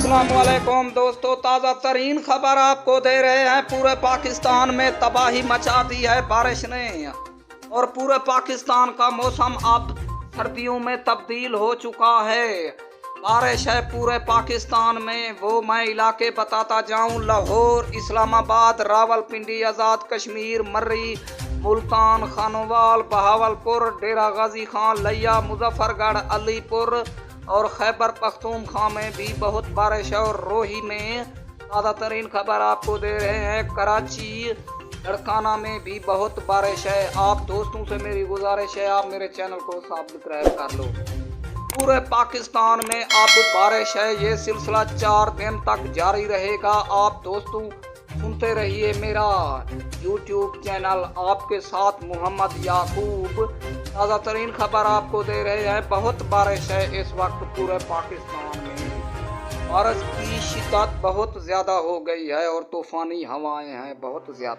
अस्सलाम वालेकुम दोस्तों, ताज़ा तरीन खबर आपको दे रहे हैं। पूरे पाकिस्तान में तबाही मचा दी है बारिश ने और पूरे पाकिस्तान का मौसम अब सर्दियों में तब्दील हो चुका है। बारिश है पूरे पाकिस्तान में। वो मैं इलाके बताता जाऊं: लाहौर, इस्लामाबाद, रावलपिंडी, आज़ाद कश्मीर, मर्री, मुल्तान, खानोवाल, बहावलपुर, डेरा गाजी खान, लिया, मुजफ्फरगढ़, अलीपुर और खैबर पख्तूनख्वा में भी बहुत बारिश है। और रोही में ताज़ा तरीन खबर आपको दे रहे हैं। कराची, लड़काना में भी बहुत बारिश है। आप दोस्तों से मेरी गुजारिश है, आप मेरे चैनल को सब्सक्राइब कर लो। पूरे पाकिस्तान में अब बारिश है। ये सिलसिला 4 दिन तक जारी रहेगा। आप दोस्तों सुनते रहिए मेरा YouTube चैनल। आपके साथ मोहम्मद याकूब ताज़ा तरीन खबर आपको दे रहे हैं। बहुत बारिश है इस वक्त पूरे पाकिस्तान में। बारिश की शिद्दत बहुत ज़्यादा हो गई है और तूफ़ानी हवाएं हैं बहुत ज़्यादा।